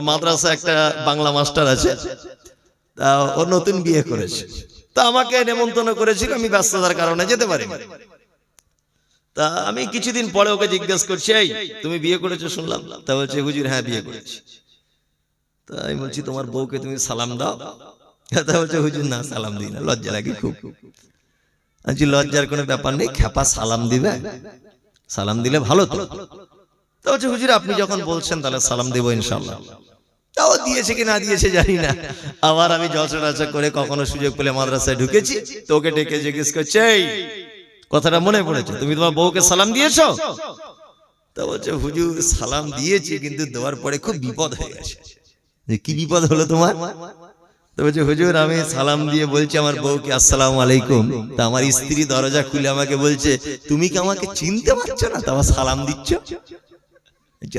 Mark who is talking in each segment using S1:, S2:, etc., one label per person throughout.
S1: মাদ্রাসা একটা বাংলা মাস্টার আছে, তা ও নতুন বিয়ে করেছে, তা আমাকে নেমন্তন্ন করেছিল, আমি ব্যস্ততার কারণে যেতে পারিনি। তা আমি কিছুদিন পরে ওকে জিজ্ঞেস করছি, এই তুমি বিয়ে করেছো শুনলাম। তা বলছে হুজুর হ্যাঁ বিয়ে করেছি। তা আমি বলছি তোমার বউকে তুমি সালাম দাও? তা বলছে হুজুর না সালাম দিই না, লজ্জা লাগে খুব। আজ লজ্জার কোনো ব্যাপার নেই, খেপা সালাম দিবে, সালাম দিলে ভালো তো। তা বলছে হুজুর আপনি যখন বলছেন তাহলে সালাম দেবো ইনশাআল্লাহ। তাও দিয়েছে কি না দিয়েছে জানি না। আবার আমি জলসা করে কখনো সুযোগ পেলে মাদ্রাসায় ঢুকেছি, তো ওকে ডেকে জিজ্ঞেস করছে, এই কথাটা মনে পড়েছে, তুমি তোমার বউকে সালাম দিয়েছো? তা বলছে হুজুর সালাম দিয়েছি, কিন্তু দেওয়ার পরে খুব বিপদ হয়ে গেছে। যে কি বিপদ হলো তোমার? তো বলছে হুজুর আমি সালাম দিয়ে বলছি আমার বউকে আসসালামু আলাইকুম, তা আমার স্ত্রী দরজা খুলে আমাকে বলছে তুমি কি আমাকে চিনতে পারছো না, তা আমার সালাম দিচ্ছ?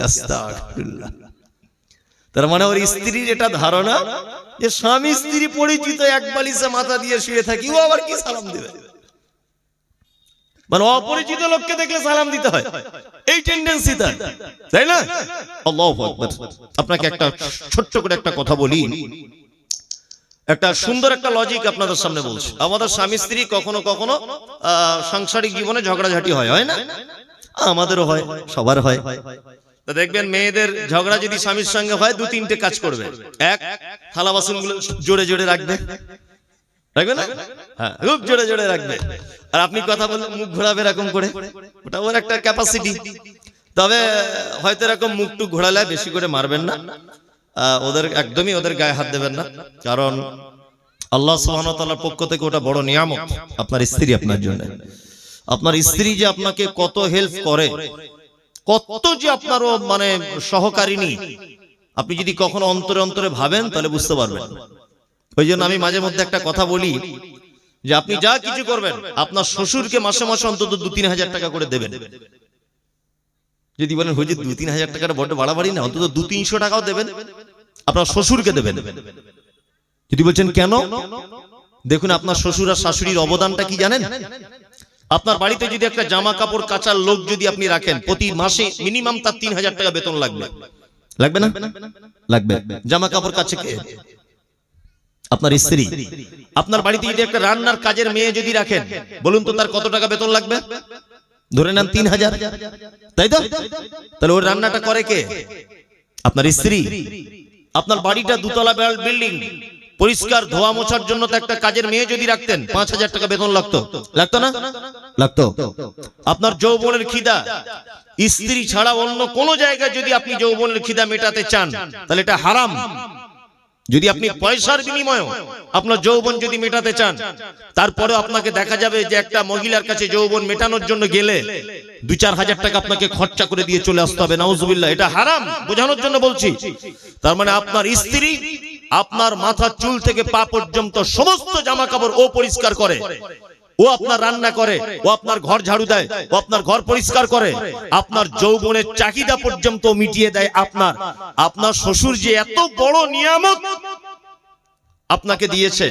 S1: আস্তাগফিরুল্লাহ। তার মানে ওর স্ত্রীর এটা ধারণা যে স্বামী স্ত্রী পরিচিত, এক বালিশে মাথা দিয়ে শুয়ে থাকি, ও আবার কি সালাম দিবে? মানে অপরিচিত লোককে দেখলে সালাম দিতে হয়, এই টেন্ডেন্সি তাই না? আল্লাহু আকবার। আপনাকে একটা ছোট্ট করে একটা কথা বলি, একটা সুন্দর একটা লজিক আপনাদের সামনে বলছি। আমাদের স্বামী স্ত্রী কখনো কখনো সাংসারিক জীবনে ঝগড়াঝাটি হয় না? আমাদেরও হয়, সবার হয়। তো দেখবেন মেয়েদের ঝগড়া যদি স্বামীর সঙ্গে হয়, দু তিনটে কাজ করবে। এক, থালা বাসন গুলো জোরে জোরে রাখবে না? হ্যাঁ, খুব জোরে জোরে রাখবে। আর আপনি কথা বললে মুখ ঘোরাবে এরকম করে, ওটা ওর একটা ক্যাপাসিটি। তবে হয়তো এরকম মুখটুক ঘোরালে বেশি করে মারবেন না, ওদের একদমই ওদের গায়ে হাত দেবেন না, কারণ আল্লাহ সুবহানাহু ওয়া তাআলার পক্ষ থেকে ওটা বড় নিয়ামত আপনার স্ত্রী আপনার জন্য। আপনার স্ত্রী যে আপনাকে কত হেল্প করে, কত যে আপনার মানে সহকারিনী, আপনি যদি কখনো অন্তরে অন্তরে ভাবেন তাহলে বুঝতে পারবেন। ওই জন্য আমি মাঝে মধ্যে একটা কথা বলি যে আপনি যা কিছু করবেন আপনার শ্বশুরকে মাসে মাসে অন্তত 2-3 হাজার টাকা করে দেবেন। যদি বলেন হুজুর 2-3 হাজার টাকাটা বড় বাড়াবাড়ি না, অন্তত 200-300 টাকাও দেবেন, আপনার শ্বশুরকে দেবেন। যদি বলছেন কেন, দেখুন আপনার শ্বশুর আর শাশুড়ির অবদানটা কি জানেন? আপনার বাড়িতে যদি একটা জামা কাপড় কাচার লোক যদি আপনি রাখেন, প্রতি মাসে মিনিমাম তার 3000 টাকা বেতন লাগবে, লাগবে না? লাগবে। জামা কাপড় কাচে কে? আপনার স্ত্রী। আপনার বাড়িতে যদি একটা রান্নার কাজের মেয়ে যদি রাখেন, বলুন তো তার কত টাকা বেতন লাগবে? ধরে নেন 3000, তাই তো? তাহলে ওর রান্নাটা করে কে? আপনার স্ত্রী। আপনার বাড়িটা দুতলা বিল্ডিং, পরিষ্কার ধোয়া মোছার জন্য তো একটা কাজের মেয়ে যদি রাখতেন 5000 টাকা বেতন লাগতো, লাগতো না? লাগতো। আপনার যৌবনের খিদা, স্ত্রী ছাড়া অন্য কোন জায়গায় যদি আপনি যৌবনের খিদা মেটাতে চান তাহলে এটা হারাম। যদি আপনি পয়সার বিনিময়ে আপনার যৌবন যদি মেটাতে চান, তারপরে আপনাকে দেখা যাবে যে একটা মহিলার কাছে যৌবন মেটানোর জন্য গেলে 2-4 হাজার টাকা আপনাকে খরচা করে দিয়ে চলে আসতে হবে। নাউজুবিল্লাহ, এটা হারাম, বোঝানোর জন্য বলছি। তার মানে আপনার স্ত্রী আপনার মাথার চুল থেকে পা পর্যন্ত সমস্ত জামা কাপড় ও পরিষ্কার করে, ও আপনার রান্না করে, ও আপনার ঘর ঝাড়ু দেয়, ও আপনার ঘর পরিষ্কার করে, আপনার যৌবনের চাহিদা পর্যন্ত মিটিয়ে দেয়। আপনার শ্বশুর যে এত বড় নিয়ামত আপনাকে দিয়েছে,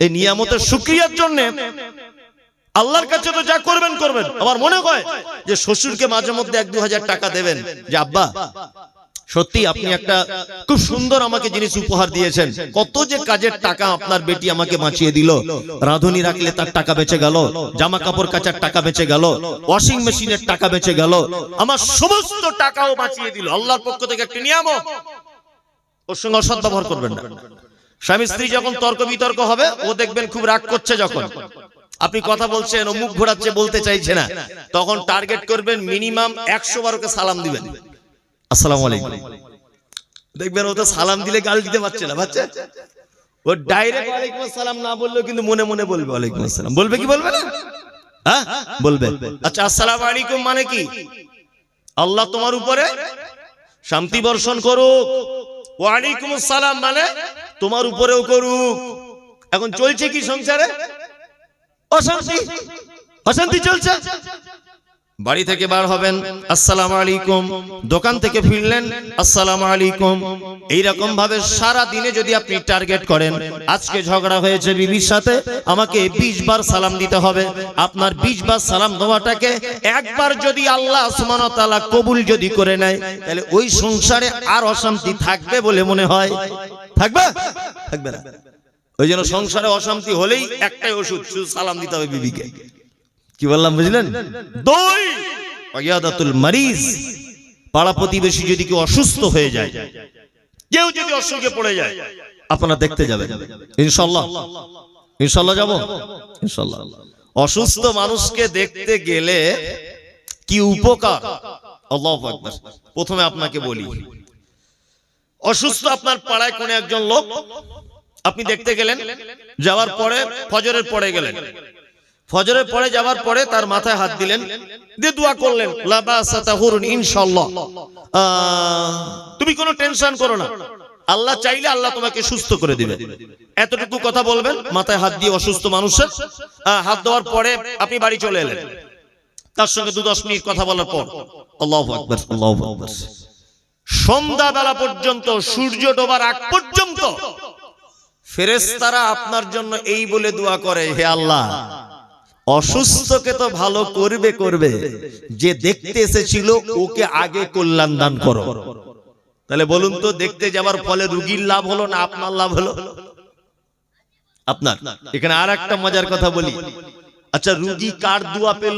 S1: এই নিয়ামতের শুকরিয়ার জন্য আল্লাহর কাছে তো যা করবেন করবেন। আমার মনে হয় যে শ্বশুরকে মাঝে মধ্যে 1-2 হাজার টাকা দেবেন, যে আব্বা সত্যি আপনি একটা খুব সুন্দর আমাকে জিনিস উপহার দিয়েছেন, কত যে কাজের টাকা আপনার বেটি আমাকে বাঁচিয়ে দিল, রাঁধুনি রাখলে তার টাকা বেঁচে গেল, জামা কাপড় কাচার টাকা বেঁচে গেল, ওয়াশিং মেশিনের টাকা বেঁচে গেল, আমার সমস্ত টাকাও বাঁচিয়ে দিল। আল্লাহর পক্ষ থেকে একটা নিয়ামত, ওর সঙ্গে অসৎ ব্যবহার করবেন না। স্বামী স্ত্রী যখন তর্ক বিতর্ক হবে, ও দেখবেন খুব রাগ করছে, যখন আপনি কথা বলছেন ও মুখ ঘোরাচ্ছে, বলতে চাইছে না, তখন টার্গেট করবেন মিনিমাম 100 বার ওকে সালাম দিবেন, আসসালামু আলাইকুম। দেখবেন ও তো সালাম দিলে গাল দিতে পারছে না, বাচ্চা ও ডাইরেক্ট ওয়ালাইকুম আসসালাম না বললেও কিন্তু মনে মনে বলবে ওয়ালাইকুম আসসালাম। বলবে কি বলবে না? হ্যাঁ বলবে। আচ্ছা, আসসালামু আলাইকুম মানে কি? আল্লাহ তোমার উপরে শান্তি বর্ষণ করুক। ওয়ালাইকুম আসসালাম মানে তোমার উপরেও করুক। এখন চলছে কি সংসারে? অশান্তি, অশান্তি চলছে। বাড়ি থেকে বার হবেন, আসসালামু আলাইকুম। দোকান থেকে ফিরলেন, আসসালামু আলাইকুম। এইরকম ভাবে সারা দিনে যদি আপনি টার্গেট করেন, আজকে ঝগড়া হয়েছে বিবির সাথে, আমাকে 20 বার সালাম দিতে হবে। আপনার 20 বার সালাম দেওয়াটাকে একবার যদি আল্লাহ সুবহানাহু ওয়া তাআলা কবুল যদি করে নেয়, তাহলে ওই সংসারে আর অশান্তি থাকবে বলে মনে হয়? থাকবে? থাকবে না। ওই জন্য সংসারে অশান্তি হলেই একটাই ওষুধ, শুধু সালাম দিতে হবে বিবিকে। কি বললাম বুঝলেন? দুই, ওয়াইয়াদাতুল মারিজ, পাড়া প্রতিবেশী যদি কেউ অসুস্থ হয়ে যায়, কেউ যদি অসুখে পড়ে যায়, আপনারা দেখতে যাবেন ইনশাআল্লাহ। ইনশাআল্লাহ যাব, ইনশাআল্লাহ। অসুস্থ মানুষকে দেখতে গেলে কি উপকার, আল্লাহু আকবার। প্রথমে আপনাকে বলি, অসুস্থ আপনার পাড়ায় কোন একজন লোক, আপনি দেখতে গেলেন, যাওয়ার পরে ফজরের পরে গেলেন, ফজরের পরে যাওয়ার পরে তার মাথায় হাত দিলেন, দিয়ে দোয়া করলেন, লা বাসা তাহুরুন ইনশাআল্লাহ, তুমি কোনো টেনশন করো না, আল্লাহ চাইলে আল্লাহ তোমাকে সুস্থ করে দিবে। এতটুকু কথা বলবেন, মাথায় হাত দিয়ে অসুস্থ মানুষের হাত দেওয়ার পরে আপনি বাড়ি চলে এলেন। তার সঙ্গে 2-10 মিনিট কথা বলার পর, আল্লাহু আকবার, আল্লাহু আকবার, সন্ধ্যা বেলা পর্যন্ত, সূর্য ডোবার আগ পর্যন্ত ফেরেশতারা আপনার জন্য এই বলে দোয়া করে, হে আল্লাহ, অসুস্থকে তো ভালো করবে করবে, যে দেখতে এসেছিল ওকে আগে কল্যাণ দান করো। তাহলে বলুন তো, দেখতে যাওয়ার ফলে রোগীর লাভ হলো না আপনার লাভ হলো? আপনার। এখানে আর একটা মজার কথা বলি, আচ্ছা রোগী কার দোয়া পেল?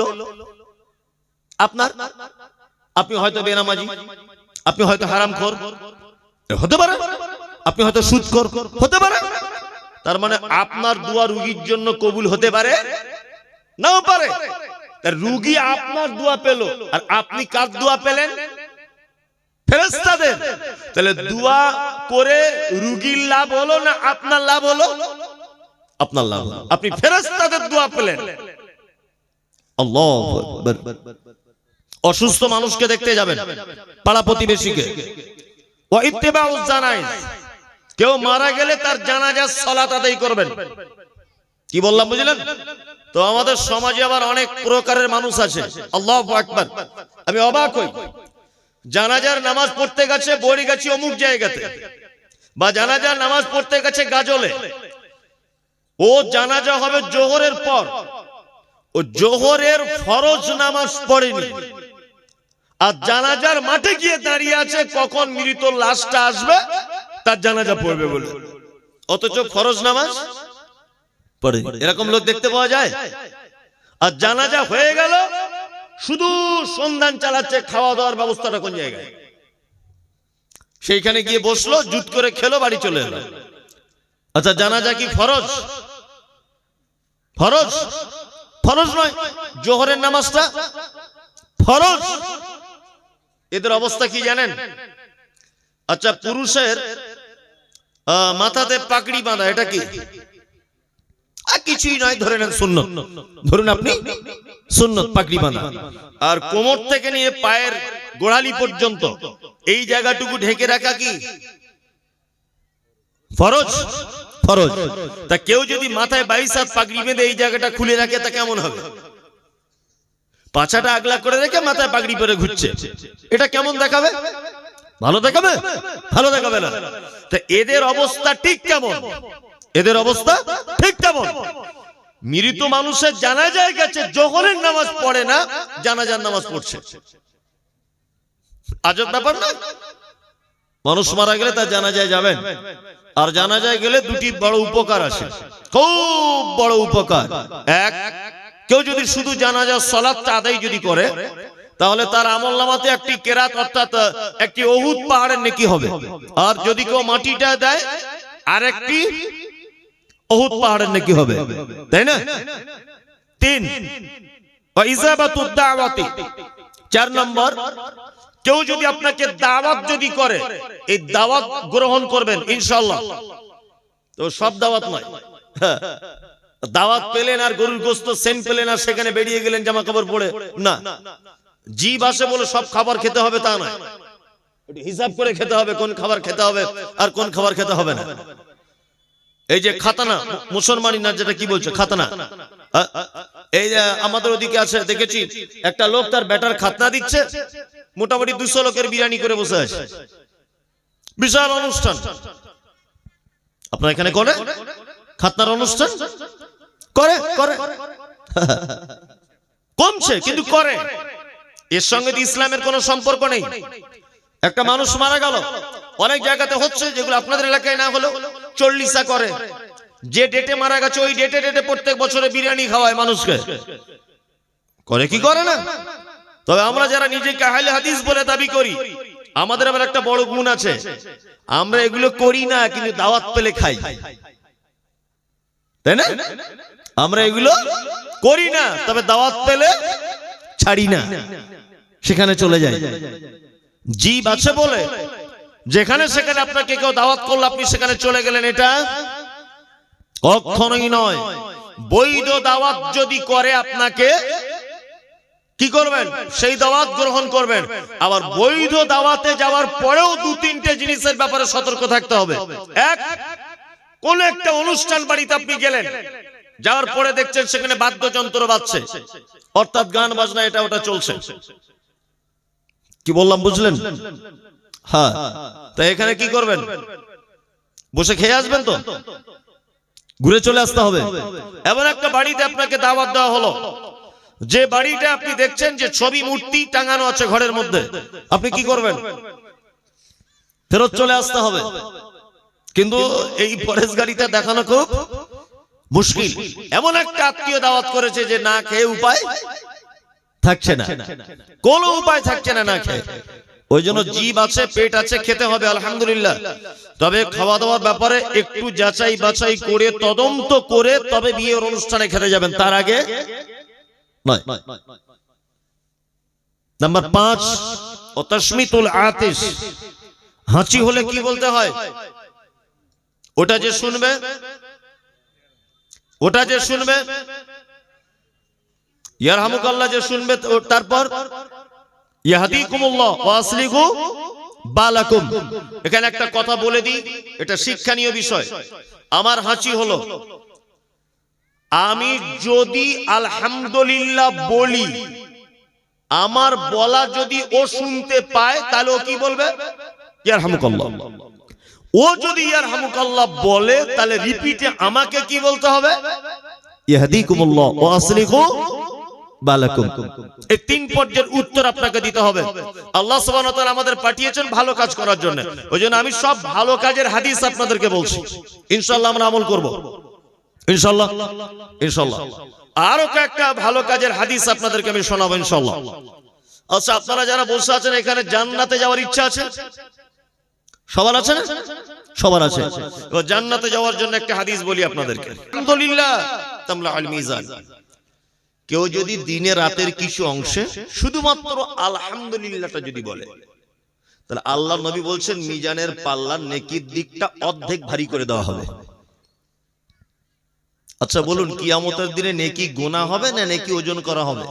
S1: আপনার। আপনি হয়তো বেনামাজি, আপনি হয়তো হারামখোর হতে পারে, আপনি হয়তো সুদখোর হতে পারে, তার মানে আপনার দোয়া রোগীর জন্য কবুল হতে পারে, নাও পারে। রোগী আপনার দোয়া পেল, আর আপনি কার দোয়া পেলেন? ফেরেশতাদের। তাহলে দোয়া করে রোগীর লাভ হলো না আপনার লাভ হলো? আপনার লাভ। আপনি ফেরেশতাদের দোয়া পেলেন। আল্লাহু আকবার। অসুস্থ মানুষকে দেখতে যাবেন, পাড়া প্রতিবেশীকে। ওয়া ইত্তিবাউজ জানাইজ, কেউ মারা গেলে তার জানাজার সালাত আদায় করবেন। কি বললাম বুঝলেন? তো আমাদের সমাজে আবার অনেক প্রকারের মানুষ আছে, আল্লাহু আকবার। আমি অবাক হই, জানাজার নামাজ পড়তে গেছে বড়িগাছি অমুক জায়গাতে, বা জানাজার নামাজ পড়তে গেছে গাজলে, ও জানাজা হবে জোহরের পর, ও জোহরের ফরজ নামাজ পড়েনি, আর জানাজার মাঠে গিয়ে দাঁড়িয়ে আছে কখন মৃত লাশটা আসবে তার জানাজা পড়বে বলে, অথচ ফরজ নামাজ পড়ে। এরকম লোক দেখতে পাওয়া যায়। আর জানাজা হয়ে গেল, শুধু সন্ধান চালাচ্ছে খাওয়া দাওয়ার ব্যবস্থাটা কোন জায়গায়, সেইখানে গিয়ে বসলো, জুত করে খেলো, বাড়ি চলে এলো। আচ্ছা জানাজা কি ফরজ? ফরজ? ফরজ নয়। জোহরের নামাজটা ফরজ। এদের অবস্থা কি জানেন? আচ্ছা পুরুষের মাথাতে পাগড়ি বাঁধা, এটা কি? কিছুই নয়, ধরে নেন সুন্নত। ধরুন আপনি সুন্নত পাগড়ি বাঁধা, আর কোমর থেকে নিয়ে পায়ের গোড়ালি পর্যন্ত এই জায়গাটুকু ঢেকে রাখা কি ফরজ? ফরজ। তা কেউ যদি মাথায় 22 হাত পাগড়ি বেঁধে এই জায়গাটা খুলে রাখে, তা কেমন হবে? পাছাটা আগলা করে রেখে মাথায় পাগড়ি পরে ঘুরছে, এটা কেমন দেখাবে? ভালো দেখাবে? ভালো দেখাবে না। তা এদের অবস্থা ঠিক কেমন? এদের অবস্থা ঠিক কেমন? মৃত মানুষের জানাজায় গেছে, জোহরের নামাজ পড়ে না, জানাজার নামাজ পড়ছে। আজব ব্যাপার না? মানুষ মারা গেলে তার জানাজায় যাবেন, আর জানাজায় গেলে দুটি বড় উপকার আছে, খুব বড় উপকার। এক, কেউ যদি শুধু জানাজার সালাতটা আদায় যদি করে, তাহলে তার আমলনামাতে একটি কেরাত অর্থাৎ একটি উহুদ পাহাড়ের নেকি হবে। আর যদি কেউ মাটিটা দেয়, আরেকটি উহুদ পাহাড়ের নেকি হবে, তাই না? 3, ওয়া ইজাবাতুদ দাওয়াতি। 4 নম্বর, কেউ যদি আপনাকে দাওয়াত যদি করে, এই দাওয়াত গ্রহণ করবেন ইনশাআল্লাহ। তো সব দাওয়াত নয়, দাওয়াত পেলেন আর গরুর গোশত সেন পেলেন আর সেখানে বেরিয়ে গেলেন জামা কাপড় পরে, না। জিভ আসে বলে সব খাবার খেতে হবে তা নয়, হিসাব করে খেতে হবে কোন খাবার খেতে হবে আর কোন খাবার খেতে হবে না। এই যে খাতানা, মুসলমানি না যেটা কি বলছে খাতানা, এই যে আমাদের ওদিকে আছে, দেখেছি একটা লোক তার ব্যাটার খাতনা দিচ্ছে, মোটামুটি 200 লোকের বিরিয়ানি করে বসে আছে, বিশাল অনুষ্ঠান। আপনার এখানে করে খাতনার অনুষ্ঠান? করে করে কমছে কিন্তু করে। এর সঙ্গে ইসলামের কোনো সম্পর্ক নেই। একটা মানুষ মারা গেল, অনেক জায়গাতে হচ্ছে, যেগুলো আপনাদের এলাকায় না হলেও চল্লিশা করে, যে ডেটে মারা গেছে ওই ডেটে ডেটে প্রত্যেক বছরে বিরিয়ানি খাওয়ায় মানুষকে। করে কি করে না? তবে আমরা যারা নিজেকে আহলে হাদিস বলে দাবি করি, আমাদের আবার একটা বড় গুণ আছে, আমরা এগুলো করি না কিন্তু দাওয়াত পেলে খাই, তাই না? আমরা এগুলো করি না, তবে দাওয়াত পেলে ছাড়ি না, সেখানে চলে যাই। জীব আছে বলে যেখানে সেখানে আপনাকে কেউ দাওয়াত করলো, আপনি সেখানে চলে গেলেন, এটা কখনোই নয়। বৈধ দাওয়াত যদি করে আপনাকে কি করবেন? সেই দাওয়াত গ্রহণ করবেন। আবার বৈধ দাওয়াতে যাওয়ার পরেও 2-3টে জিনিসের ব্যাপারে সতর্ক থাকতে হবে। এক, কোন একটা অনুষ্ঠান বাড়িতে আপনি গেলেন, যাওয়ার পরে দেখছেন সেখানে বাদ্যযন্ত্র বাজছে, অর্থাৎ গান বাজনা এটা ওটা চলছে। কি বললাম বুঝলেন? হ্যাঁ, তাই এখানে কি করবেন? বসে খেয়ে আসবেন তো? ঘুরে চলে আসতে হবে। এমন একটা বাড়িতে আপনাকে দাওয়াত দেওয়া হলো, যে বাড়িটা আপনি দেখছেন যে ছবি মূর্তি টাঙানো আছে ঘরের মধ্যে, আপনি কি করবেন? ফেরত চলে আসতে হবে। কিন্তু এই পরেশগাড়িটা দেখানো খুব মুশকিল। এমন একটা আত্মীয় দাওয়াত করেছে যে না খেয়ে উপায় থাকছে না, কোনো উপায় থাকছে না না খেয়ে। ওই জন্য জীব আছে, পেট আছে, খেতে হবে আলহামদুলিল্লাহ। তবে খাওয়া দাওয়ার ব্যাপারে একটু যাচাই বাছাই করে তদন্ত করে তবে বিয়ের অনুষ্ঠানে খেতে যাবেন, তার আগে নয়। নাম্বার 5, ও তাশমিতুল আতিশ। হাঁচি হলে কি বলতে হয়? ওটা যে শুনবে ইয়ারহামুকাল্লাহ যে শুনবে, তারপর ইয়াহদিকুমুল্লাহ ওয়া আসলিহু বালাকুম। এখানে একটা কথা বলে দিই, এটা শিক্ষণীয় বিষয়। আমার হাঁচি হলো, আমি যদি আলহামদুলিল্লাহ বলি, আমার বলা যদি ও শুনতে পায়, তাহলে ও কি বলবে? ইয়ারহামুকাল্লাহ। ও যদি ইয়ারহামুকাল্লাহ বলে, তাহলে রিপিটে আমাকে কি বলতে হবে? ইয়াহদিকুমুল্লাহ ওয়া আসলিহু বালাকুম। এই 3 পর্যায়ের উত্তর আপনাকে দিতে হবে। আল্লাহ সুবহানাহু ওয়া তাআলা আমাদের পাঠিয়েছেন ভালো কাজ করার জন্য। ওইজন্য আমি সব ভালো কাজের হাদিস আপনাদেরকে বলছি, ইনশাআল্লাহ আমরা আমল করব, ইনশাআল্লাহ ইনশাআল্লাহ। আরো কয়েকটা ভালো কাজের হাদিস আপনাদেরকে আমি শোনাবো ইনশাআল্লাহ। আচ্ছা, আপনারা যারা বসে আছেন এখানে জান্নাতে যাওয়ার ইচ্ছা আছে? সবার আছে না? সবার আছে। এবার জান্নাতে যাওয়ার জন্য একটা হাদিস বলি আপনাদেরকে। আলহামদুলিল্লাহ তামলা আল মিজান। কেউ যদি দিনে রাতের কিছু অংশে শুধুমাত্র আলহামদুলিল্লাহটা যদি বলে, তাহলে আল্লাহ নবী বলছেন মিজানের পাল্লার নেকির দিকটা অর্ধেক ভারী করে দেওয়া হবে। আচ্ছা বলুন, কিয়ামতের দিনে নেকি গোনা হবে না নেকি ওজন করা হবে?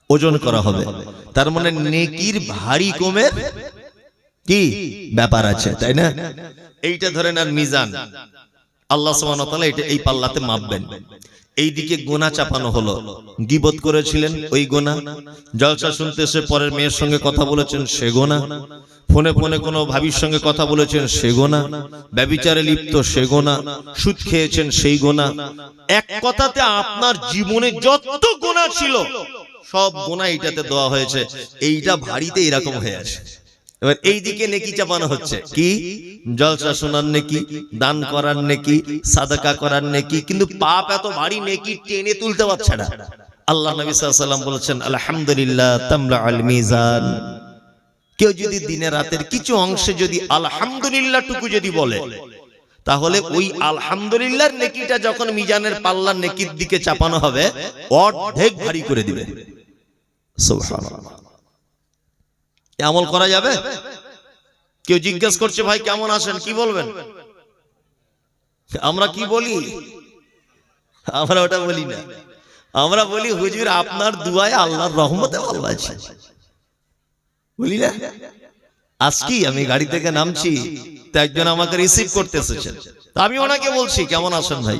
S1: ওজন করা হবে। তার মানে নেকির ভারী কমের কি ব্যাপার আছে, তাই না? এইটা ধরেন আর মিজান, আল্লাহ সুবহানাহু ওয়া তাআলা এটা এই পাল্লাতে মাপবেন। এইদিকে গোনা চাপানো হলো, গীবত করেছিলেন ওই গোনা, জলসা শুনতে এসে পরের মেয়ের সঙ্গে কথা বলেছেন সে গোনা, ফোনে ফোনে কোনো ভাবির সঙ্গে কথা বলেছেন সে গোনা, ব্যভিচারে লিপ্ত সে গোনা, সুদ খেয়েছেন সেই গোনা। এক কথাতে আপনার জীবনে যত গোনা ছিল সব গোনা এইটাতে দেওয়া হয়েছে। এইটা ভারীতে এরকম হয়ে আছে। এবার এইদিকে নেকি চাপানো হচ্ছে, কি জলসা শোনার নেকি, দান করার নেকি, সাদাকা করার নেকি, কিন্তু পাপ এত ভারী নেকি টেনে তুলতে পারছে না। আল্লাহ নবী সাল্লাল্লাহু আলাইহি ওয়াসাল্লাম বলেছেন আলহামদুলিল্লাহ তামলা আল মিজান। কেউ যদি দিনে রাতের কিছু অংশে যদি আলহামদুলিল্লাহ টুকু যদি বলে, তাহলে ওই আলহামদুলিল্লাহর নেকিটা যখন মিজানের পাল্লার নেকির দিকে চাপানো হবে, অর্ধেক ভারী করে দিবে। সুবহানাল্লাহ। আমল করা যাবে? কেউ জিজ্ঞেস করছে ভাই কেমন আছেন, কি বলবেন? আমরা কি বলি? আমরা ওটা বলি না। আমরা বলি হুজুর আপনার দুয়ায় আল্লাহর রহমতে ভালো আছি, বলি না? আজকে আমি গাড়ি থেকে নামছি, তো একজন আমাকে রিসিভ করতে এসেছেন, তো আমি ওনাকে বলছি কেমন আছেন ভাই?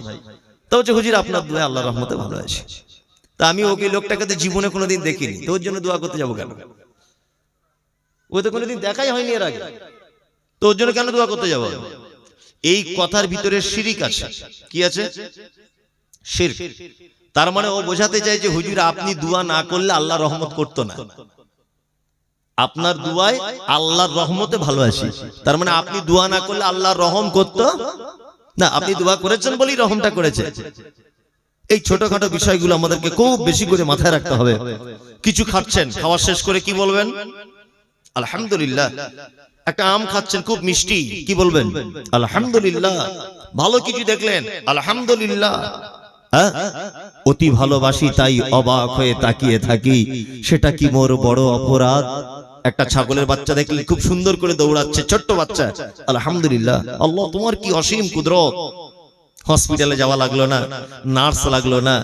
S1: তো হচ্ছে হুজুর আপনার দোয়া আল্লাহর রহমতে ভালো আছে। তা আমি ওকে লোকটাকে তো জীবনে কোনোদিন দেখিনি, তো ওর জন্য দোয়া করতে যাবো কেন? ও তো কোনোদিন দেখাই হয়নি এর আগে, তো ওর জন্য কেন দোয়া করতে যাবো? এই কথার ভিতরে শিরিক আছে। কি আছে? শিরক। তার মানে ও বোঝাতে চায় যে হুজুর আপনি দোয়া না করলে আল্লাহ রহমত করতো না, আপনার দুয়ায় আল্লাহর রহমতে ভালো আছি। তার মানে আপনি দোয়া না করলে আল্লাহর রহম করতো না, আপনি দোয়া করেছেন বলেই রহমটা করেছে। এই ছোটখাটো বিষয়গুলো আমাদেরকে খুব বেশি করে মাথায় রাখতে হবে। কিছু খাচ্ছেন, খাওয়া শেষ করে কি বলবেন? আলহামদুলিল্লাহ। একটা আম খাচ্ছেন খুব মিষ্টি, কি বলবেন? আলহামদুলিল্লাহ। ভালো কিছু দেখলেন, আলহামদুলিল্লাহ। অতি ভালোবাসি তাই অবাক হয়ে তাকিয়ে থাকি, সেটা কি মোর বড় অপরাধ? একটা ছাগলের বাচ্চা দেখলে খুব সুন্দর করে দৌড়াচ্ছে, ছোট্ট বাচ্চা, আলহামদুলিল্লাহ। আল্লাহ তোমার কি অসীম কুদরত। হসপিটালে যাওয়া লাগলো না, নার্স লাগলো না,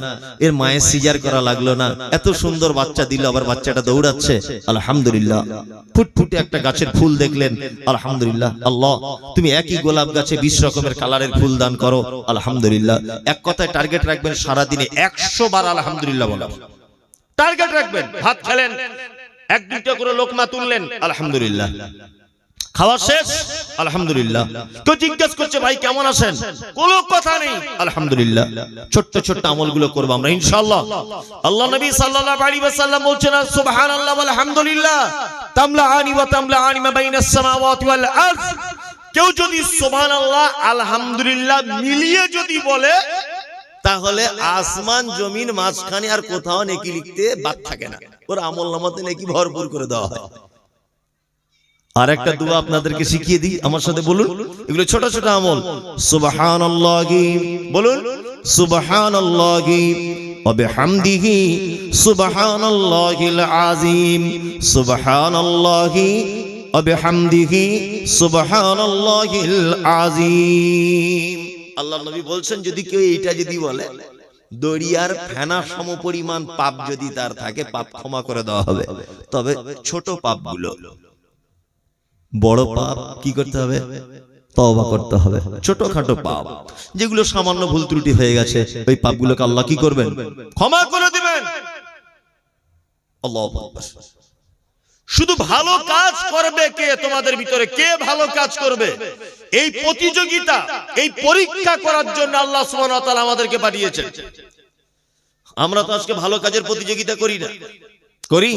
S1: এর মায়ের সিজার করা লাগলো না, এত সুন্দর বাচ্চা দিল, আবার বাচ্চাটা দৌড়াচ্ছে, আলহামদুলিল্লাহ। ফুটফুটে একটা গাছের ফুল দেখলেন, আলহামদুলিল্লাহ। আল্লাহ তুমি একই গোলাপ গাছে 20 রকমের কালারের ফুল দান করো, আলহামদুলিল্লাহ। এক কথায় টার্গেট রাখবেন সারাদিনে 100 বার আলহামদুলিল্লাহ বলা। টার্গেট রাখবেন। ভাত খেলেন, 1-2টা করে লোকমা তুললেন, আলহামদুলিল্লাহ। খাওয়া শেষ, আলহামদুলিল্লাহ। কেউ জিজ্ঞেস করছে ভাই কেমন আছেন, কোনো কথা নেই, আলহামদুলিল্লাহ। ছোট্ট ছোট্ট আমলগুলো করব আমরা ইনশাআল্লাহ। আল্লাহ নবী সাল্লাল্লাহু আলাইহি ওয়াসাল্লাম বলছেন সুবহানাল্লাহ ওয়াল হামদুলিল্লাহ তামলাআনি ওয়া তামলাআনি মা বাইনাস সামাওয়াতি ওয়াল আরদ। কেউ যদি সুবহানাল্লাহ আলহামদুলিল্লাহ মিলিয়ে যদি বলে, তাহলে আসমান জমিন মাঝখানে আর কোথাও নেকি লিখতে বাদ থাকে না, ওর আমলনামাতে নেকি ভরপুর করে দেওয়া হয়। আর একটা দোয়া আপনাদেরকে শিখিয়ে দিই, আমার সাথে বলুন। এগুলো ছোট ছোট আমল। সুবহানাল্লাহি, বলুন সুবহানাল্লাহি ওয়া বিহামদিহি সুবহানাল্লাহিল আযীম, সুবহানাল্লাহি ওয়া বিহামদিহি সুবহানাল্লাহিল আযীম। আল্লাহর নবী বলছেন যদি কেউ এইটা যদি বলে, দরিয়ার ফেনা সমপরিমাণ পাপ যদি তার থাকে, পাপ ক্ষমা করে দেওয়া হবে। তবে ছোট পাপগুলো, বড় পাপ কি করতে হবে? তওবা করতে হবে। ছোটখাটো পাপ যেগুলো সামান্য ভুল ত্রুটি হয়ে গেছে, ওই পাপগুলোকে আল্লাহ কি করবেন? ক্ষমা করে দিবেন। আল্লাহু আকবার। শুধু ভালো কাজ করবে কে তোমাদের ভিতরে? কে ভালো কাজ করবে? এই প্রতিযোগিতা, এই পরীক্ষা করার জন্য আল্লাহ সুবহানাহু ওয়া তাআলা আমাদেরকে পাঠিয়েছেন। আমরা তো আজকে ভালো কাজের প্রতিযোগিতা করি না, করি?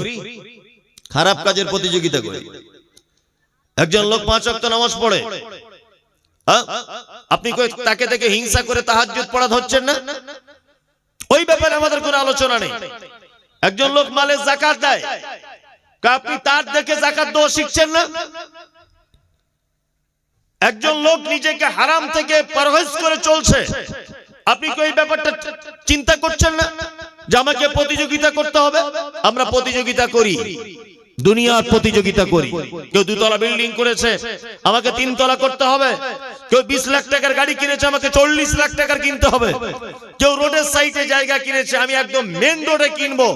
S1: খারাপ কাজের প্রতিযোগিতা করি। একজন লোক 5 ওয়াক্ত নামাজ পড়ে, আপনি কই তাকে দেখে হিংসা করে তাহাজ্জুদ পড়া ধরছেন না? ওই ব্যাপারে আমাদের কোনো আলোচনা নেই। একজন লোক মালে যাকাত দেয়, আপনি তার দেখে যাকাত দেওয়া শিখছেন না? একজন লোক নিজেকে হারাম থেকে পরহেজ করে চলছে, আপনি কি ওই ব্যাপারটা চিন্তা করছেন না যে আমাকে প্রতিযোগিতা করতে হবে? আমরা প্রতিযোগিতা করি, দুনিয়ার প্রতিযোগিতা করি। কেউ 2 তলা বিল্ডিং করেছে, আমাকে 3 তলা করতে হবে। কেউ 20 লাখ টাকার গাড়ি কিনেছে, আমাকে 40 লাখ টাকার কিনতে হবে। কেউ রোডের সাইডে জায়গা কিনেছে, আমি একদম মেন রোডে কিনবো।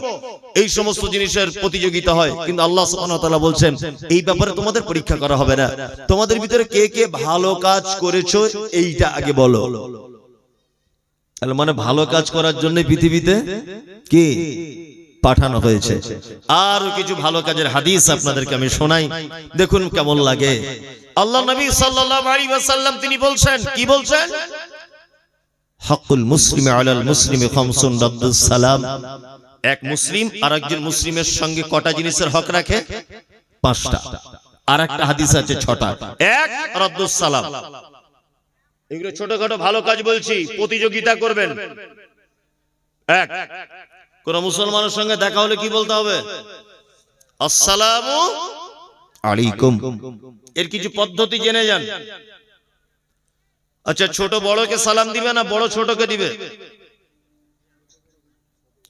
S1: এই সমস্ত জিনিসের প্রতিযোগিতা হয়। কিন্তু আল্লাহ সুবহানাহু ওয়া তাআলা বলছেন এই ব্যাপারে তোমাদের পরীক্ষা করা হবে না, তোমাদের ভিতরে কে কে ভালো কাজ করেছো এইটা আগে বলো। তাহলে মানে ভালো কাজ করার জন্য পৃথিবীতে কি পাঠানো হয়েছে। আর কিছু ভালো কাজের হাদিস আপনাদেরকে আমি শোনাই, দেখুন কেমন লাগে। আল্লাহ নবী সাল্লাল্লাহু আলাইহি ওয়াসাল্লাম তিনি বলছেন, কি বলছেন? হকুল মুসলিমি আলাল মুসলিমি খামসুন রাদ্দুস সালাম। এক মুসলিম আরেকজন মুসলিমের সঙ্গে কটা জিনিসের হক রাখে? 5টা। আর একটা হাদিস আছে 6টা। 1 রাদ্দুস সালাম। এগুলো ছোটখাটো ভালো কাজ বলছি, প্রতিযোগিতা করবেন। 1, কোন মুসলমানের সঙ্গে দেখা হলে কি বলতে হবে? আসসালামু আলাইকুম। এর কিছু পদ্ধতি জেনে যান। আচ্ছা, ছোট বড়কে সালাম দিবে না বড় ছোটকে দিবে?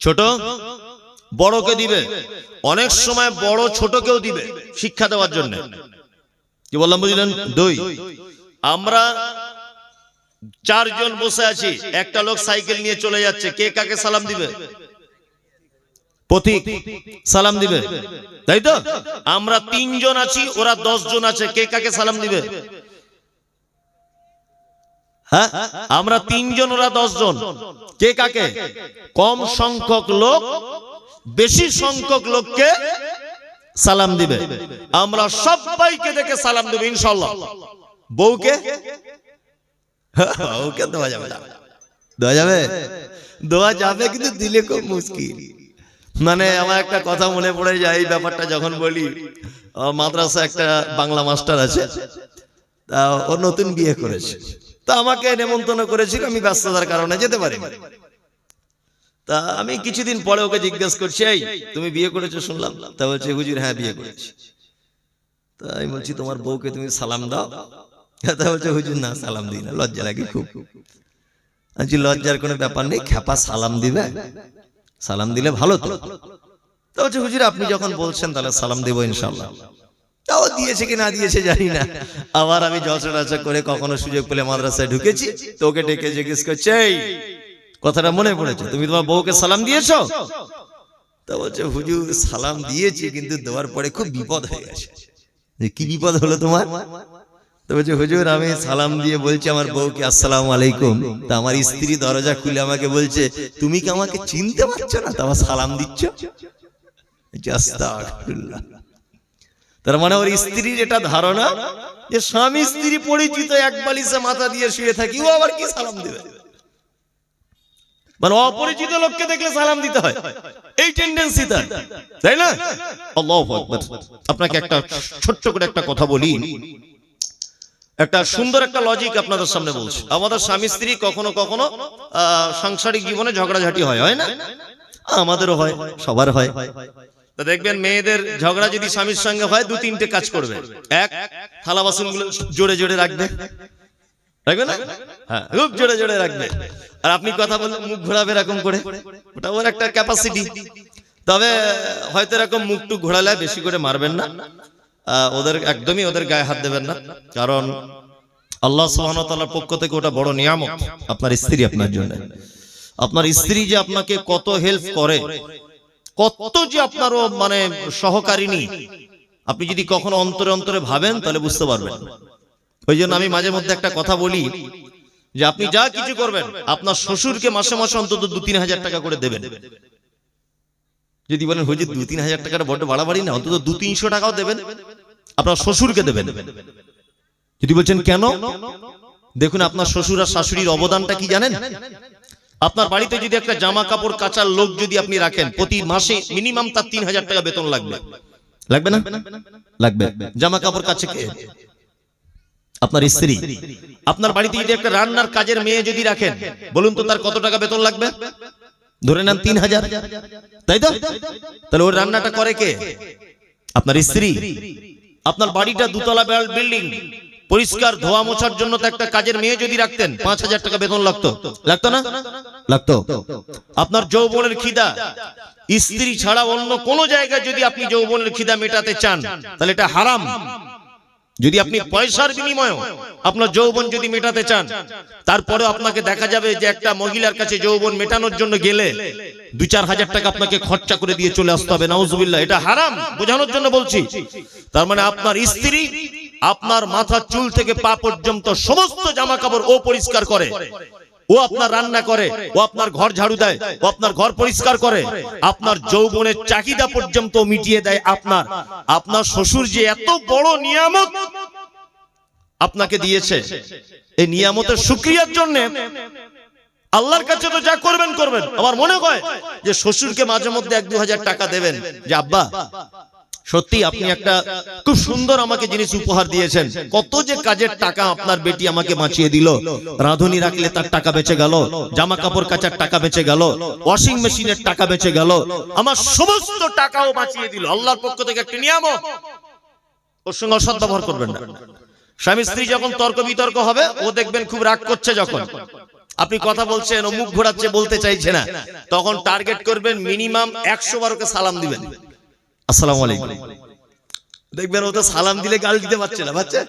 S1: ছোট বড়কে দিবে। অনেক সময় বড় ছোটকেও দিবে শিক্ষা দেওয়ার জন্য। কি বললাম বুঝলেন? 2, আমরা 4 জন বসে আছি, একটা লোক সাইকেল নিয়ে চলে যাচ্ছে, কে কাকে সালাম দিবে? পথিক সালাম দিবে, তাই তো? আমরা 3 জন আছি, ওরা 10 জন আছে, কে কাকে সালাম দিবে? হ্যাঁ, আমরা 3 জন, ওরা 10 জন। কে কাকে? কম সংখ্যক লোক বেশি সংখ্যক লোককে সালাম দিবে। আমরা সবাইকে দেখে সালাম দেব ইনশাআল্লাহ। বউকে ওকে দেওয়া যাবে না, দেওয়া যাবে, দেওয়া যাবে কিন্তু দিলে খুব মুশকিল। মানে আমার একটা কথা মনে পড়ে যায় এই ব্যাপারটা যখন বলি। মাদ্রাসা একটা বাংলা মাস্টার আছে, তা ও নতুন বিয়ে করেছে, তা আমাকে নেমন্তন্ন করেছিল, আমি ব্যস্ততার কারণে যেতে পারিনি। তা আমি কিছুদিন পরে ওকে জিজ্ঞেস করছি, এই তুমি বিয়ে করেছো শুনলাম। তা বলছে, হুজুর হ্যাঁ বিয়ে করেছি। তা আমি বলছি, তোমার বউকে তুমি সালাম দাও? তা বলছে, হুজুর না, সালাম দিই না, লজ্জা লাগে খুব। আচ্ছা, লজ্জার কোনো ব্যাপার নেই, খ্যাপা সালাম দিবে, সালাম দিলে ভালো তো। তা বলছে, হুজুর আপনি যখন বলছেন তাহলে সালাম দেবো ইনশাআল্লাহ। তাও দিয়েছে কি না দিয়েছে জানি না। আবার আমি জলসা করে কখনো সুযোগ পেলে মাদ্রাসায় ঢুকেছি, তো ওকে ডেকে জিজ্ঞেস করছে, এই কথাটা মনে পড়েছে, তুমি তোমার বউকে সালাম দিয়েছো? তা বলছে, হুজুর সালাম দিয়েছি, কিন্তু দেওয়ার পরে খুব বিপদ হয়ে গেছে। যে কি বিপদ হলো তোমার? তো বলছে, হুজুর আমি সালাম দিয়ে বলছি আমার বউকে আসসালামু আলাইকুম, তা আমার স্ত্রী দরজা খুলে আমাকে বলছে, তুমি কি আমাকে চিনতে পারছো না, তা আমার সালাম দিচ্ছ? আস্তাগফিরুল্লাহ। তার মানে ওর স্ত্রীর এটা ধারণা যে স্বামী স্ত্রী পরিচিত, এক বালিশে মাথা দিয়ে শুয়ে থাকি, ও আবার কি সালাম দেবে? মানে অপরিচিত লোককে দেখলে সালাম দিতে হয়, এই টেন্ডেন্সি তাই না? আল্লাহু আকবার। আপনাকে একটা ছোট্ট করে একটা কথা বলি, একটা সুন্দর একটা লজিক আপনাদের সামনে বলছি। আমাদের স্বামী স্ত্রী কখনো কখনো সাংসারিক জীবনে ঝগড়াঝাটি হয় না? আমাদেরও হয়, সবার হয়। তা দেখবেন মেয়েদের ঝগড়া যদি স্বামীর সঙ্গে হয়, 2-3টে কাজ করবে। এক, থালা বাসন গুলো জোরে জোরে রাখবে, রাখবে না? হ্যাঁ, খুব জোরে জোরে রাখবে। আর আপনি কথা বললে মুখ ঘোরাবে এরকম করে, ওটা ওর একটা ক্যাপাসিটি। তবে হয়তো এরকম মুখটু ঘোরালে বেশি করে মারবেন না, ওদের একদমই ওদের গায়ে হাত দেবেন না, কারণ আল্লাহ সুবহানাহু ওয়া তাআলার পক্ষ থেকে ওটা বড় নিয়ামত আপনার স্ত্রী আপনার জন্য। আপনার স্ত্রী যে আপনাকে কত হেল্প করে, কত যে আপনার মানে সহকারিনী, আপনি যদি কখনো অন্তরে অন্তরে ভাবেন তাহলে বুঝতে পারবেন। ওই জন্য আমি মাঝে মধ্যে একটা কথা বলি যে আপনি যা কিছু করবেন আপনার শ্বশুরকে মাসে মাসে অন্তত 2-3 হাজার টাকা করে দেবেন। যদি বলেন হুজুর 2-3 হাজার টাকাটা বড় বাড়াবাড়ি না, অন্তত 200-300 টাকাও দেবেন, আপনার শ্বশুরকে দেবেন। যদি বলছেন কেন, দেখুন আপনার শ্বশুর আর শাশুড়ির অবদানটা কি জানেন? আপনার বাড়িতে যদি একটা জামা কাপড় কাচার লোক যদি আপনি রাখেন, প্রতি মাসে মিনিমাম তার 3,000 টাকা বেতন লাগবে, লাগবে না? লাগবে। জামা কাপড় কাচে কে? আপনার স্ত্রী। আপনার বাড়িতে যদি একটা রান্নার কাজের মেয়ে যদি রাখেন, বলুন তো তার কত টাকা বেতন লাগবে? ধরে নেন 3,000, তাই তো? তাহলে ওর রান্নাটা করে কে? আপনার স্ত্রী। আপনার বাড়িটা 2 তলা বিল্ডিং, পরিষ্কার ধোয়া মোছার জন্য তো একটা কাজের মেয়ে যদি রাখতেন, 5,000 টাকা বেতন লাগতো, লাগতো না? লাগতো। আপনার যৌবনের খিদা, স্ত্রী ছাড়া অন্য কোন জায়গায় যদি আপনি যৌবনের খিদা মেটাতে চান, তাহলে এটা হারাম। যদি আপনি পয়সার বিনিময়ে আপনার যৌবন যদি মেটাতে চান, তারপরে আপনাকে দেখা যাবে যে একটা মহিলার কাছে যৌবন মেটানোর জন্য গেলে 2-4 হাজার টাকা আপনাকে খরচা করে দিয়ে চলে আসতে হবে। নাউজুবিল্লাহ, এটা হারাম, বোঝানোর জন্য বলছি। তার মানে আপনার স্ত্রী আপনার মাথার চুল থেকে পা পর্যন্ত সমস্ত জামা কাপড় ও পরিষ্কার করে, ও আপনার রান্না করে, ও আপনার ঘর ঝাড়ু দেয়, ও আপনার ঘর পরিষ্কার করে, আপনার যৌবনের চাহিদা পর্যন্ত মিটিয়ে দেয়। আপনার শ্বশুর যে এত বড় নিয়ামত আপনাকে দিয়েছে, এই নিয়ামতের শুকরিয়ার জন্য আল্লাহর কাছে তো যা করবেন করবেন। আমার মনে হয় যে শ্বশুরকে মাঝে মধ্যে 1-2 হাজার টাকা দেবেন, যে আব্বা সত্যি আপনি একটা খুব সুন্দর আমাকে জিনিস উপহার দিয়েছেন, কত যে কাজের টাকা আপনার বেটি আমাকে বাঁচিয়ে দিল, রাঁধুনি রাখলে তার টাকা বেঁচে গেল, জামা কাপড় কাচার টাকা বেঁচে গেল, ওয়াশিং মেশিনের টাকা বেঁচে গেল, আমার সমস্ত টাকাও বাঁচিয়ে দিল। আল্লাহর পক্ষ থেকে একটা নিয়ামত, ওর সঙ্গে অসৎ ব্যবহার করবেন না। স্বামী স্ত্রী যখন তর্ক বিতর্ক হবে, ও দেখবেন খুব রাগ করছে, যখন আপনি কথা বলছেন ও মুখ ঘোরাচ্ছে, বলতে চাইছে না, তখন টার্গেট করবেন মিনিমাম 100 বার ওকে সালাম দিবেন, আসসালামু আলাইকুম। দেখবেন ও তো সালাম দিলে গাল দিতে পারছে না, বাচ্চা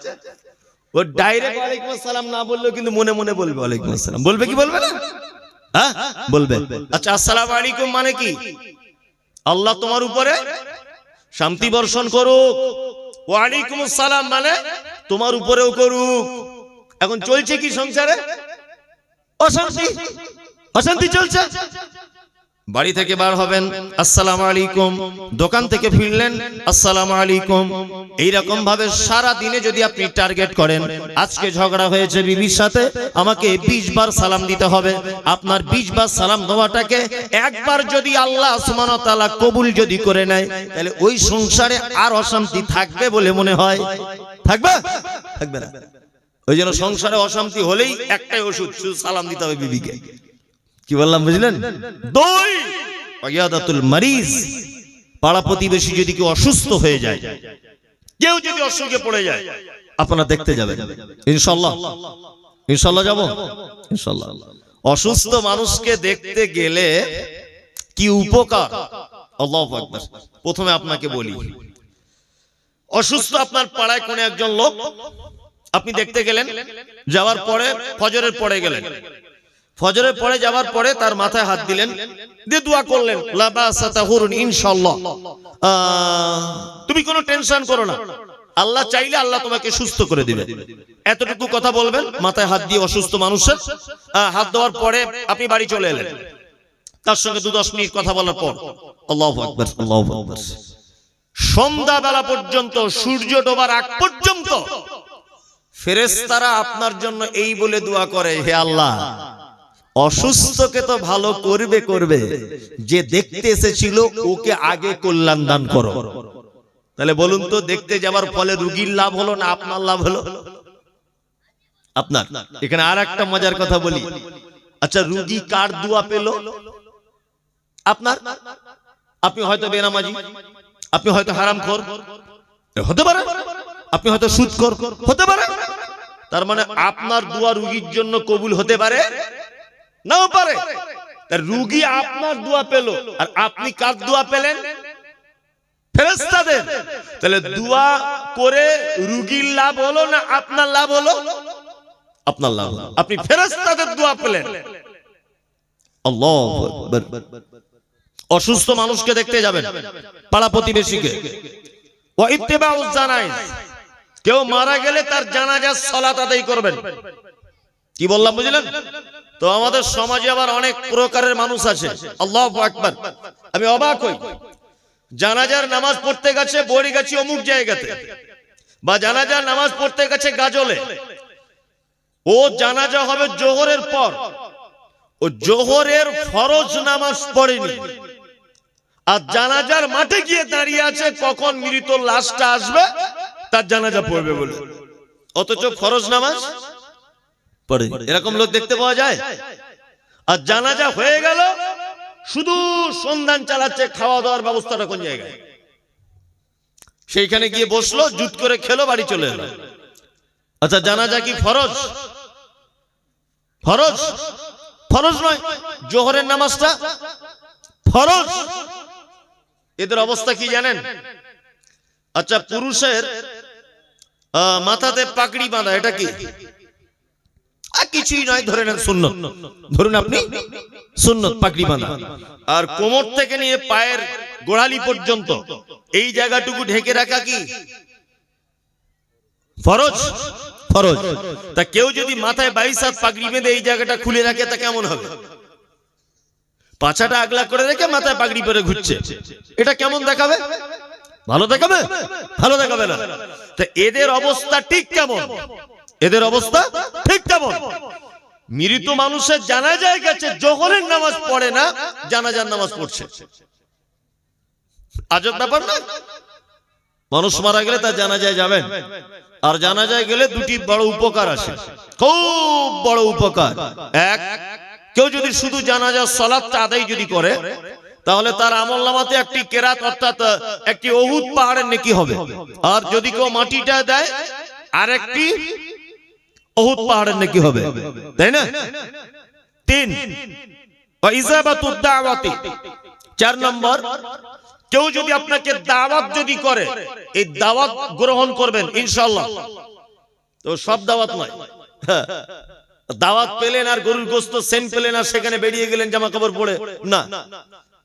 S1: ও ডাইরেক্ট ওয়ালাইকুম আসসালাম না বললেও কিন্তু মনে মনে বলবে ওয়ালাইকুম আসসালাম। বলবে কি বলবে না? হ্যাঁ বলবে। আচ্ছা, আসসালামু আলাইকুম মানে কি? আল্লাহ তোমার উপরে শান্তি বর্ষণ করুক। ওয়ালাইকুম আসসালাম মানে তোমার উপরেও করুক। এখন চলছে কি সংসারে? অশান্তি, অশান্তি চলছে। বাড়ি থেকে বার হবেন, আসসালামু আলাইকুম। দোকান থেকে ফিরলেন, আসসালামু আলাইকুম। এইরকম ভাবে সারা দিনে যদি আপনি টার্গেট করেন, আজকে ঝগড়া হয়েছে বিবির সাথে, আমাকে 20 বার সালাম দিতে হবে। আপনার 20 বার সালাম দেওয়াটাকে একবার যদি আল্লাহ সুবহানাহু ওয়া তাআলা কবুল যদি করে নেয়, তাহলে ওই সংসারে আর অশান্তি থাকবে বলে মনে হয়? থাকবে? থাকবে না। ওই জন্য সংসারে অশান্তি হলেই একটাই ওষুধ, শুধু সালাম দিতে হবে বিবিকে। কি বললাম বুঝলেন? দুই, ওয়াইয়াদাতুল মারিজ, পাড়া প্রতিবেশী যদি কেউ অসুস্থ হয়ে যায়, কেউ যদি অসুখে পড়ে যায়, আপনারা দেখতে যাবেন ইনশাআল্লাহ। ইনশাআল্লাহ যাব, ইনশাআল্লাহ। অসুস্থ মানুষকে দেখতে গেলে কি উপকার, আল্লাহু আকবার। প্রথমে আপনাকে বলি, অসুস্থ আপনার পাড়ায় কোন একজন লোক, আপনি দেখতে গেলেন, যাওয়ার পরে ফজরের পরে গেলেন, ফজরের পরে যাওয়ার পরে তার মাথায় হাত দিলেন, দিয়ে দোয়া করলেন, লা বাসা তাহুরুন ইনশাআল্লাহ, তুমি কোনো টেনশন করো না, আল্লাহ চাইলে আল্লাহ তোমাকে সুস্থ করে দিবে। এতটুকু কথা বলবেন মাথায় হাত দিয়ে অসুস্থ মানুষের। হাত দেওয়ার পরে আপনি বাড়ি চলে এলেন, তার সঙ্গে 2-10 মিনিট কথা বলার পর, আল্লাহু আকবার, আল্লাহু আকবার, সন্ধ্যাবেলা পর্যন্ত, সূর্য ডোবার আগ পর্যন্ত ফেরেশতারা আপনার জন্য এই বলে দোয়া করে, হে আল্লাহ, অসুস্থকে তো ভালো করবে করবে, যে দেখতে এসেছিল ওকে আগে কল্যাণ দান করো। তাহলে বলুন তো, দেখতে যাবার ফলে রোগীর লাভ হলো না আপনার লাভ হলো? আপনার। এখানে আর একটা মজার কথা বলি, আচ্ছা রোগী কার দোয়া পেল? আপনার। আপনি হয়তো বেনামাজি, আপনি হয়তো হারামখোর হতে পারে, আপনি হয়তো সুদখোর হতে পারে, তার মানে আপনার দোয়া রোগীর জন্য কবুল হতে পারে, নাও পারে। রোগী আপনার দোয়া পেল, আর আপনি কার দোয়া পেলেন? ফেরেশতাদের। তাহলে দোয়া করে রোগীর লাভ হলো না আপনার লাভ হলো? আপনার লাভ। আপনি ফেরেশতাদের দোয়া পেলেন। আল্লাহু আকবার। অসুস্থ মানুষকে দেখতে যাবেন, পাড়া প্রতিবেশীকে। ওয়া ইত্তিবাউজ জানাইজ, কেউ মারা গেলে তার জানাজার সালাত আদায় করবেন। কি বললাম বুঝলেন তো? আমাদের সমাজে আবার অনেক প্রকারের মানুষ আছে, আল্লাহু আকবার। আমি অবাক হই, জানাজার নামাজ পড়তে গেছে বড়িগাছি অমুক জায়গাতে, বা জানাজার নামাজ পড়তে গেছে গাজলে, ও জানাজা হবে জোহরের পর, ও জোহরের ফরজ নামাজ পড়েনি, আর জানাজার মাঠে গিয়ে দাঁড়িয়ে আছে কখন মৃত লাশটা আসবে তার জানাজা পড়বে বলে, অথচ ফরজ নামাজ পড়েনি। এরকম লোক দেখতে পাওয়া যায়। আর জানাজা হয়ে গেল, শুধু সন্ধান চালাচ্ছে খাওয়া দাওয়ার ব্যবস্থাটা কোন জায়গায়, সেইখানে গিয়ে বসলো, জুত করে খেলো, বাড়ি চলে এলো। আচ্ছা জানাজা কি ফরজ? ফরজ? ফরজ নয়। জোহরের নামাজটা ফরজ। এদের অবস্থা কি জানেন? আচ্ছা পুরুষের মাথাতে পাগড়ি বাঁধা, এটা কি? কিছুই নয়, ধরে নেন সুন্নত। ধরুন আপনি সুন্নত পাগড়ি বাঁধা, আর কোমর থেকে নিয়ে পায়ের গোড়ালি পর্যন্ত এই জায়গাটুকু ঢেকে রাখা কি ফরজ? ফরজ। তা কেউ যদি মাথায় 22 হাত পাগড়ি বেঁধে এই জায়গাটা খুলে রাখে, তা কেমন হবে? পাছাটা আগলা করে রেখে মাথায় পাগড়ি পরে ঘুরছে, এটা কেমন দেখাবে? ভালো দেখাবে? ভালো দেখাবে না। তা এদের অবস্থা ঠিক কেমন? এদের অবস্থা ঠিক কেমন? মৃত মানুষের জানাজায় গেছে, জোহরের নামাজ পড়ে না, জানাজার নামাজ পড়ছে। আজব ব্যাপার না? মানুষ মারা গেলে তার জানাজায় যাবেন, আর জানাজায় গেলে দুটি বড় উপকার আছে, খুব বড় উপকার। এক, কেউ যদি শুধু জানাজার সালাতটা আদায় যদি করে, তাহলে তার আমলনামাতে একটি কেরাত অর্থাৎ একটি উহুদ পাহাড়ের নেকি হবে। আর যদি কেউ মাটিটা দেয়, আরেকটি উহুদ পাহাড়ের নেকি হবে, তাই না? 3, ওয়া ইজাবাতুদ দাওয়াতি। 4 নম্বর, কেউ যদি আপনাকে দাওয়াত যদি করে, এই দাওয়াত গ্রহণ করবেন ইনশাআল্লাহ। তো সব দাওয়াত নয়, দাওয়াত পেলেন আর গরুর গোশত সেন পেলেন আর সেখানে বেরিয়ে গেলেন জামা কাপড় পরে, না।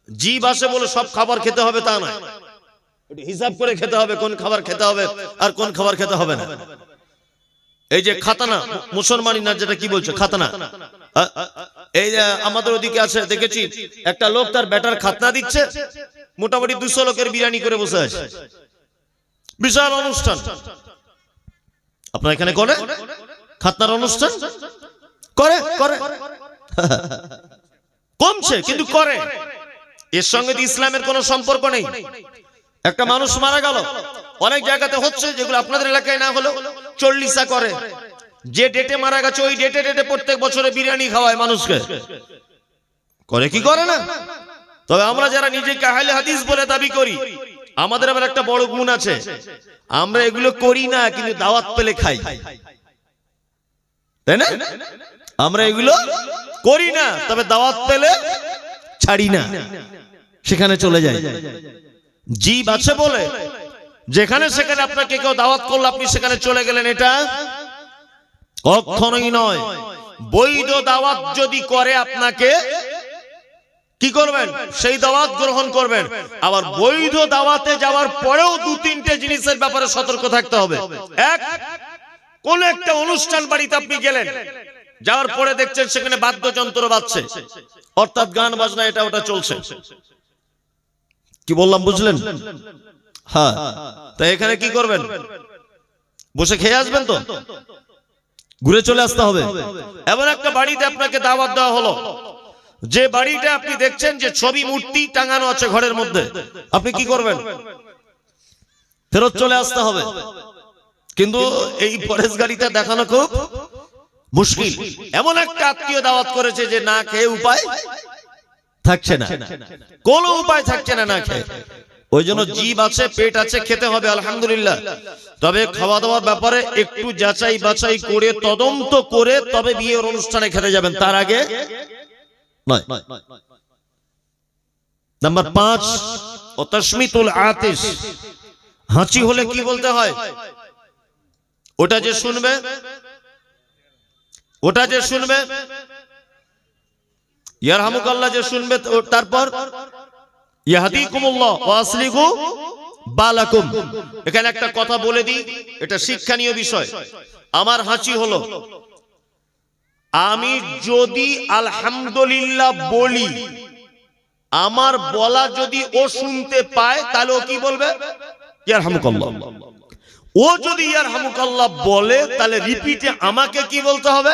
S1: জিভ আসে বলে সব খাবার খেতে হবে তা নয়, হিসাব করে খেতে হবে কোন খাবার খেতে হবে আর কোন খাবার খেতে হবে না। এই যে খাতানা, মুসলমানি না যেটা কি বলছে খাতানা, এই যে আমাদের ওদিকে আছে, দেখেছি একটা লোক তার বেটার খাতনা দিচ্ছে, মোটামুটি 200 লোকের বিরিয়ানি করে বসে আছে, বিশাল অনুষ্ঠান। আপনার এখানে করে খাতনার অনুষ্ঠান? করে করে কমছে কিন্তু করে। এর সঙ্গে ইসলামের কোনো সম্পর্ক নেই। একটা মানুষ মারা গেল, অনেক জায়গাতে হচ্ছে, যেগুলো আপনাদের এলাকায় না হলেও চল্লিশা করে, যে ডেটে মারা গেছে ওই ডেটে ডেটে প্রত্যেক বছরে বিরিয়ানি খাওয়ায় মানুষকে। করে কি করে না? তবে আমরা যারা নিজেকে আহলে হাদিস বলে দাবি করি, আমাদের আবার একটা বড় গুণ আছে, আমরা এগুলো করি না কিন্তু দাওয়াত পেলে খাই, তাই না? আমরা এগুলো করি না, তবে দাওয়াত পেলে ছাড়ি না, সেখানে চলে যাই। জীব আছে বলে যেখানে সেখানে আপনাকে কেউ দাওয়াত করলো, আপনি সেখানে চলে গেলেন, এটা কখনোই নয়। বৈধ দাওয়াত যদি করে আপনাকে কি করবেন? সেই দাওয়াত গ্রহণ করবেন। আবার বৈধ দাওয়াতে যাওয়ার পরেও 2-3টে জিনিসের ব্যাপারে সতর্ক থাকতে হবে। এক, কোন একটা অনুষ্ঠান বাড়িতে আপনি গেলেন, যাওয়ার পরে দেখছেন সেখানে বাদ্যযন্ত্র বাজছে, অর্থাৎ গান বাজনা এটা ওটা চলছে। কি বললাম বুঝলেন? হ্যাঁ, তাই এখানে কি করবেন? বসে খেয়ে আসবেন তো? ঘুরে চলে আসতে হবে। এমন একটা বাড়িতে আপনাকে দাওয়াত দেওয়া হলো, যে বাড়িটা আপনি দেখছেন যে ছবি মূর্তি টাঙানো আছে ঘরের মধ্যে, আপনি কি করবেন? ফেরত চলে আসতে হবে। কিন্তু এই পরেশ গাড়িটা দেখানো খুব মুশকিল। এমন একটা আত্মীয় দাওয়াত করেছে যে না খেয়ে উপায় থাকছে না, কোনো উপায় থাকছে না না খেয়ে। ওই জন্য জীব আছে, পেট আছে, খেতে হবে আলহামদুলিল্লাহ। তবে খাওয়া দাওয়ার ব্যাপারে একটু যাচাই বাছাই করে, তদন্ত করে তবে বিয়ের অনুষ্ঠানে খেতে যাবেন, তার আগে নয়। নাম্বার 5, ও তাশমিতুল আতিশ, হাঁচি হলে কি বলতে হয়? ওটা যে শুনবে ইয়ারহামুকাল্লাহ যে শুনবে, তারপর ইয়াহদিকুমুল্লাহ ওয়া আসলিহু বালাকুম। এখানে একটা কথা বলে দিই, এটা শিক্ষণীয় বিষয়। আমার হাঁচি হলো, আমি যদি আলহামদুলিল্লাহ বলি, আমার বলা যদি ও শুনতে পায়, তাহলে ও কি বলবে? ইয়ারহামুকাল্লাহ। ও যদি ইয়ারহামুকাল্লাহ বলে, তাহলে রিপিটে আমাকে কি বলতে হবে?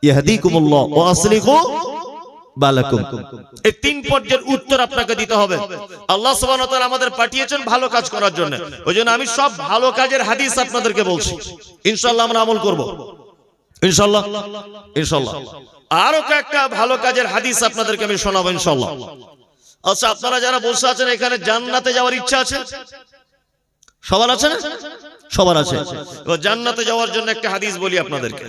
S1: ইয়াহদিকুমুল্লাহ ওয়া আসলিহু বালাকুম। এই 3 পর্যায়ের উত্তর আপনাকে দিতে হবে। আল্লাহ সুবহানাহু ওয়া তাআলা আমাদের পাঠিয়েছেন ভালো কাজ করার জন্য। ওইজন্য আমি সব ভালো কাজের হাদিস আপনাদেরকে বলছি, ইনশাআল্লাহ আমরা আমল করব, ইনশাআল্লাহ ইনশাআল্লাহ। আরো কয়েকটা ভালো কাজের হাদিস আপনাদেরকে আমি শোনাবো ইনশাআল্লাহ। আচ্ছা, আপনারা যারা বসে আছেন এখানে, জান্নাতে যাওয়ার ইচ্ছা আছে? সবার আছে না? সবার আছে। জান্নাতে যাওয়ার জন্য একটা হাদিস বলি আপনাদেরকে।